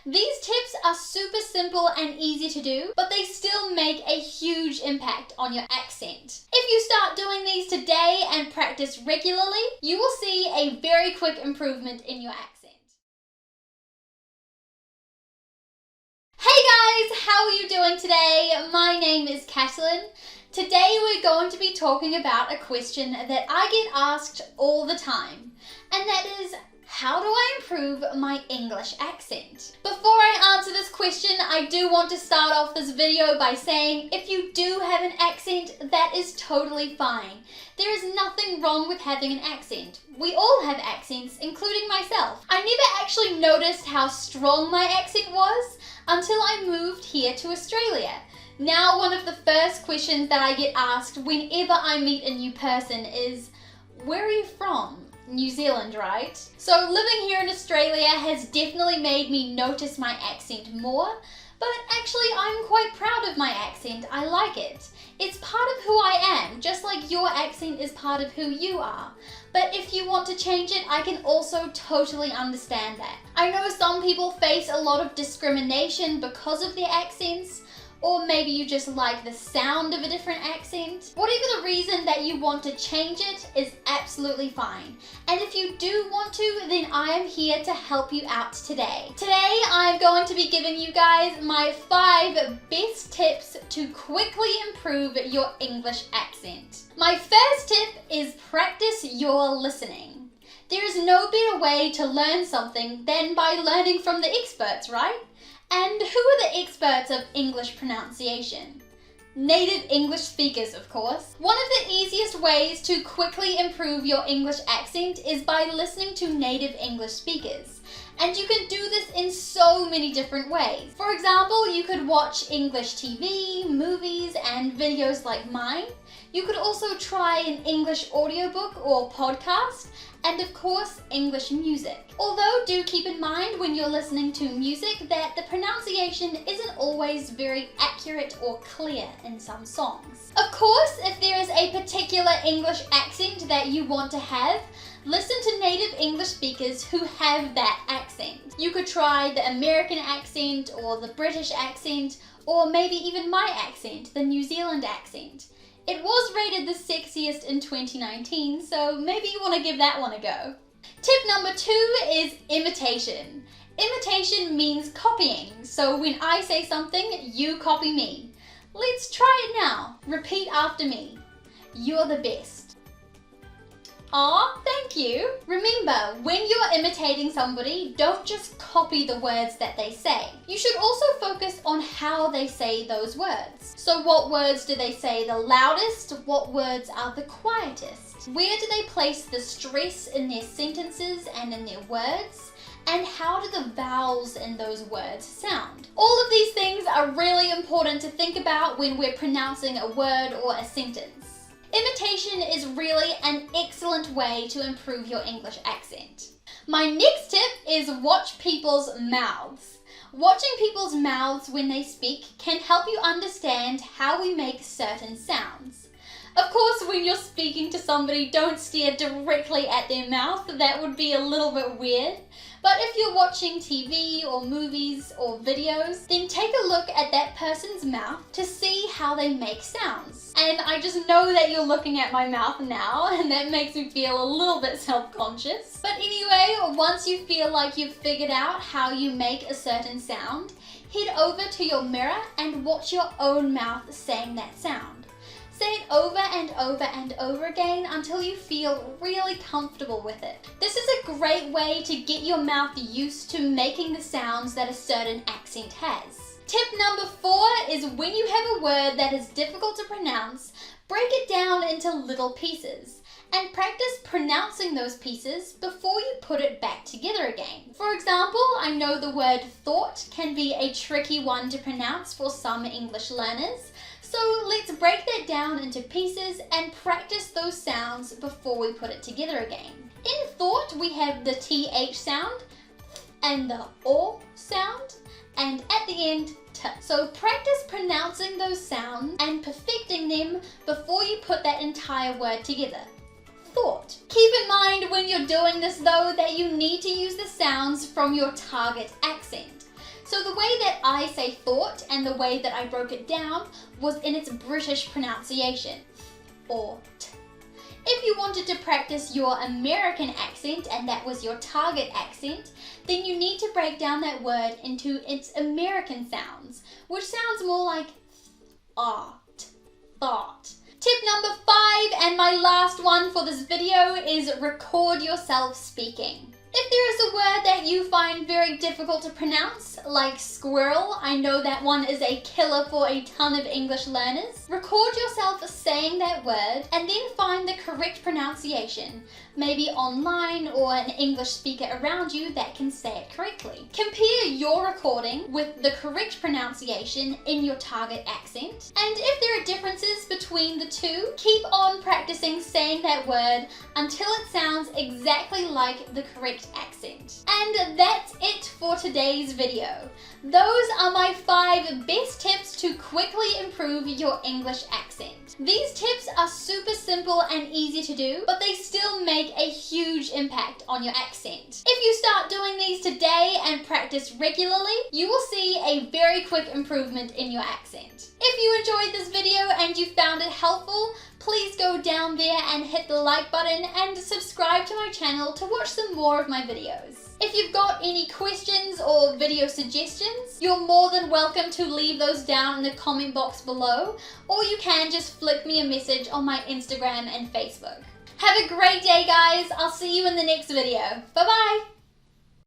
These tips are super simple and easy to do, but they still make a huge impact on your accent. If you start doing these today and practice regularly, you will see a very quick improvement in your accent. Hey guys, how are you doing today? My name is Catalin. Today we're going to be talking about a question that I get asked all the time, and that is, how do I improve my English accent? Before I answer this question, I do want to start off this video by saying if you do have an accent, that is totally fine. There is nothing wrong with having an accent. We all have accents, including myself. I never actually noticed how strong my accent was until I moved here to Australia. Now, one of the first questions that I get asked whenever I meet a new person is, where are you from? New Zealand, right? So living here in Australia has definitely made me notice my accent more, but actually I'm quite proud of my accent. I like it. It's part of who I am, just like your accent is part of who you are. But if you want to change it, I can also totally understand that. I know some people face a lot of discrimination because of their accents, or maybe you just like the sound of a different accent. Whatever the reason that you want to change it is absolutely fine. And if you do want to, then I am here to help you out today. Today, I'm going to be giving you guys my 5 best tips to quickly improve your English accent. My first tip is practice your listening. There is no better way to learn something than by learning from the experts, right? And who are the experts of English pronunciation? Native English speakers, of course. One of the easiest ways to quickly improve your English accent is by listening to native English speakers. And you can do this in so many different ways. For example, you could watch English TV, movies, and videos like mine. You could also try an English audiobook or podcast, and of course, English music. Although do keep in mind when you're listening to music that the pronunciation isn't always very accurate or clear in some songs. Of course, if there is a particular English accent that you want to have, listen to native English speakers who have that accent. You could try the American accent or the British accent, or maybe even my accent, the New Zealand accent. It was rated the sexiest in 2019, so maybe you want to give that one a go. Tip number 2 is imitation. Imitation means copying, so when I say something, you copy me. Let's try it now. Repeat after me. You're the best. Aw, thank you. Remember, when you're imitating somebody, don't just copy the words that they say. You should also focus on how they say those words. So what words do they say the loudest? What words are the quietest? Where do they place the stress in their sentences and in their words? And how do the vowels in those words sound? All of these things are really important to think about when we're pronouncing a word or a sentence. Imitation is really an excellent way to improve your English accent. My next tip is watch people's mouths. Watching people's mouths when they speak can help you understand how we make certain sounds. Of course, when you're speaking to somebody, don't stare directly at their mouth. That would be a little bit weird. But if you're watching TV or movies or videos, then take a look at that person's mouth to see how they make sounds. And I just know that you're looking at my mouth now, and that makes me feel a little bit self-conscious. But anyway, once you feel like you've figured out how you make a certain sound, head over to your mirror and watch your own mouth saying that sound. Say it over and over and over again until you feel really comfortable with it. This is a great way to get your mouth used to making the sounds that a certain accent has. Tip number 4 is when you have a word that is difficult to pronounce, break it down into little pieces and practice pronouncing those pieces before you put it back together again. For example, I know the word thought can be a tricky one to pronounce for some English learners. So let's break that down into pieces and practice those sounds before we put it together again. In thought, we have the TH sound and the O sound, and at the end, T. So practice pronouncing those sounds and perfecting them before you put that entire word together. Thought. Keep in mind when you're doing this though that you need to use the sounds from your target accent. I say thought and the way that I broke it down was in its British pronunciation. Ought. If you wanted to practice your American accent and that was your target accent, then you need to break down that word into its American sounds, which sounds more like art, thought. Tip number 5 and my last one for this video is record yourself speaking. If there is a word that you find very difficult to pronounce, like squirrel, I know that one is a killer for a ton of English learners, record yourself saying that word and then find the correct pronunciation, maybe online or an English speaker around you that can say it correctly. Compare your recording with the correct pronunciation in your target accent, and if there are differences between the two, keep on practicing saying that word until it sounds exactly like the correct accent. And that's it for today's video. Those are my 5 best tips to quickly improve your English accent. These tips are super simple and easy to do, but they still make a huge impact on your accent. If you start doing these today and practice regularly, you will see a very quick improvement in your accent. If you enjoyed this video and you found it helpful, please go down there and hit the like button and subscribe to my channel to watch some more of my videos. If you've got any questions or video suggestions, you're more than welcome to leave those down in the comment box below, or you can just flick me a message on my Instagram and Facebook. Have a great day, guys. I'll see you in the next video. Bye-bye.